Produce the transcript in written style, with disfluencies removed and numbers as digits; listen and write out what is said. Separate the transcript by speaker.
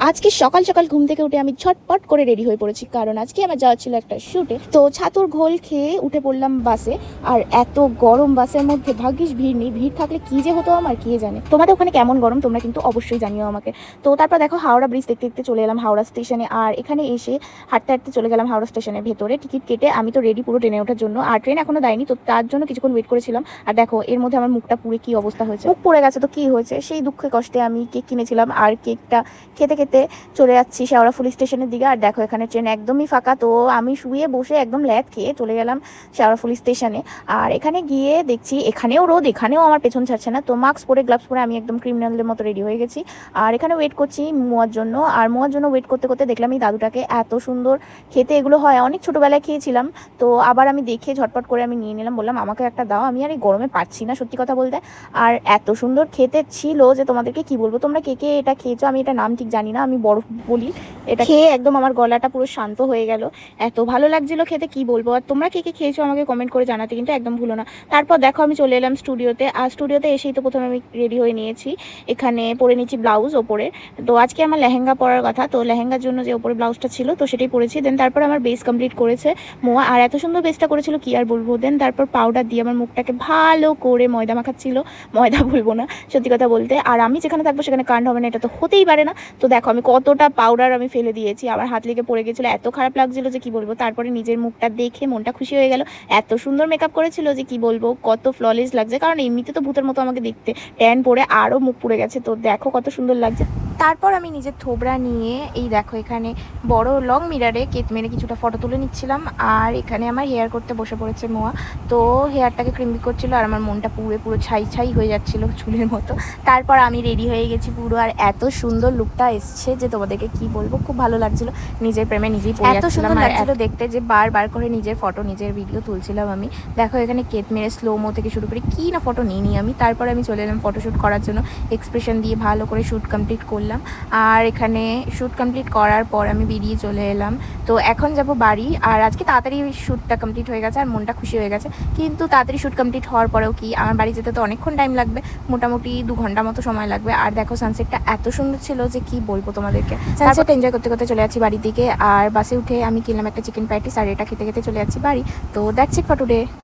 Speaker 1: আজকে সকাল সকাল ঘুম থেকে উঠে আমি ঝটপট করে রেডি হয়ে পড়েছি, কারণ আজকে আমার যাওয়া ছিল একটা শ্যুটে। তো ছাতুর ঘোল খেয়ে উঠে পড়লাম বাসে। আর এত গরম বাসের মধ্যে, ভাগ্যিস ভিড় নেই, ভিড় থাকলে কি যে হতো আমার কে জানে। তোমাদের ওখানে কেমন গরম তোমরা কিন্তু অবশ্যই জানিও আমাকে। তো তারপর দেখো হাওড়া ব্রিজ দেখতে দেখতে চলে এলাম হাওড়া স্টেশনে। আর এখানে এসে হাঁটতে হাঁটতে চলে গেলাম হাওড়া স্টেশনের ভেতরে। টিকিট কেটে আমি তো রেডি পুরো ট্রেনে ওঠার জন্য, আর ট্রেন এখনো দেয়নি, তো তার জন্য কিছুক্ষণ ওয়েট করেছিলাম। আর দেখো এর মধ্যে আমার মুখটা পুরো কি অবস্থা হয়েছে, মুখ পড়ে গেছে। তো কি হয়েছে, সেই দুঃখে কষ্টে আমি কেক কিনেছিলাম, আর কেকটা খেতে খেতে চলে যাচ্ছি শেওড়াফুলি স্টেশনের দিকে। আর দেখো এখানে ট্রেন একদমই ফাঁকা, তো আমি শুয়ে বসে একদম ল্যাদ খেয়ে চলে গেলাম শেওড়াফুলি স্টেশনে। আর এখানে গিয়ে দেখছি এখানেও রোদ, এখানেও আমার পেছন ছাড়ছে না। তো মাস্ক পরে গ্লাভস পরে আমি একদম ক্রিমিনালদের মতো রেডি হয়ে গেছি। আর এখানে ওয়েট করছি মোয়ার জন্য। আর মোয়ার জন্য ওয়েট করতে করতে দেখলাম এই দাদুটাকে, এত সুন্দর খেতে এগুলো হয়, অনেক ছোটোবেলায় খেয়েছিলাম। তো আবার আমি দেখে ঝটপট করে আমি নিয়ে নিলাম, বললাম আমাকে একটা দাও, আমি আর এই গরমে পাচ্ছি না সত্যি কথা বলতে। আর এত সুন্দর খেতে ছিল যে তোমাদেরকে কি বলবো। তোমরা কে কে এটা খেয়েছো, আমি এটা নাম ঠিক জানি না, আমি বরফ বলি। এটা খেয়ে একদম আমার গলাটা পুরো শান্ত হয়ে গেল, এত ভালো লাগছিল খেতে কি বলবো। আর তোমরা কে কে খেয়েছো আমাকে কমেন্ট করে জানাতে কিন্তু একদম ভুলো না। তারপর দেখো আমি চলে এলাম স্টুডিওতে। আর স্টুডিওতে এসেই তো প্রথমে আমি রেডি হয়ে নিয়েছি, এখানে পরে নিচ্ছি ব্লাউজ ওপরে। তো আজকে আমার লেহেঙ্গা পরার কথা, তো লেহেঙ্গার জন্য যে ওপরে ব্লাউজটা ছিল তো সেটাই পরেছি। দেন তারপর আমার বেস কমপ্লিট করেছে মোয়া, আর এত সুন্দর বেসটা করেছিল কি আর বলবো। দেন তারপর পাউডার দিয়ে আমার মুখটাকে ভালো করে ময়দা মাখাচ্ছিল, ময়দা বলবো না সত্যি কথা বলতে। আর আমি যেখানে থাকবো সেখানে কাণ্ড হবে না, এটা তো হতেই পারে না। তো দেখো আমি কতটা পাউডার আমি ফেলে দিয়েছি, আমার হাত লেগে পড়ে গেছিলো, এত খারাপ লাগছিল যে কি বলবো। তারপরে নিজের মুখটা দেখে মনটা খুশি হয়ে গেল, এত সুন্দর মেকআপ করেছিল যে কি বলবো, কত ফ্ললেস লাগছে। কারণ এমনিতে তো ভূতের মতো আমাকে দেখতে, ট্যান পরে আরও মুখ পুড়ে গেছে, তো দেখো কত সুন্দর লাগছে। তারপর আমি নিজের থোবরা নিয়ে এই দেখো এখানে বড় লং মিরারে কেট মেরে কিছুটা ফটো তুলে নিচ্ছিলাম। আর এখানে আমার হেয়ার করতে বসে পড়েছে মোয়া, তো হেয়ারটাকে ক্রিম্বি করছিল, আর আমার মনটা পুরো পুরো ছাই ছাই হয়ে যাচ্ছিল চুলের মতো। তারপর আমি রেডি হয়ে গেছি পুরো, আর এত সুন্দর লুকটা এসছে যে তোমাদেরকে কি বলবো, খুব ভালো লাগছিল, নিজের প্রেমে নিজেই পড়ে যাচ্ছিলাম। এত সুন্দর লাগছিল দেখতে যে বারবার করে নিজের ফটো নিজের ভিডিও তুলছিলাম আমি। দেখো এখানে কেট মেরে স্লোমো থেকে শুরু করে কি না ফটো নিই আমি। তারপর আমি চলে এলাম ফটোশ্যুট করার জন্য, এক্সপ্রেশন দিয়ে ভালো করে শ্যুট কমপ্লিট করলাম। আর এখানে শ্যুট কমপ্লিট করার পর আমি বেরিয়ে চলে এলাম। তো এখন যাব বাড়ি। আর আজকে তাড়াতাড়ি শ্যুটটা কমপ্লিট হয়ে গেছে আর মনটা খুশি হয়ে গেছে। কিন্তু তাড়াতাড়ি শ্যুট কমপ্লিট হওয়ার পরেও কি আমার বাড়ি যেতে তো অনেকক্ষণ টাইম লাগবে, মোটামুটি 2 ঘন্টা মতো সময় লাগবে। আর দেখো সানসেটটা এত সুন্দর ছিল যে কি বলবো তোমাদেরকে। সানসেটটা এনজয় করতে করতে চলে যাচ্ছি বাড়ির দিকে। আর বাসে উঠে আমি কিনলাম একটা চিকেন প্যাটিস, আর এটা খেতে খেতে চলে যাচ্ছি বাড়ি। তো দ্যাটস ইট ফর টুডে।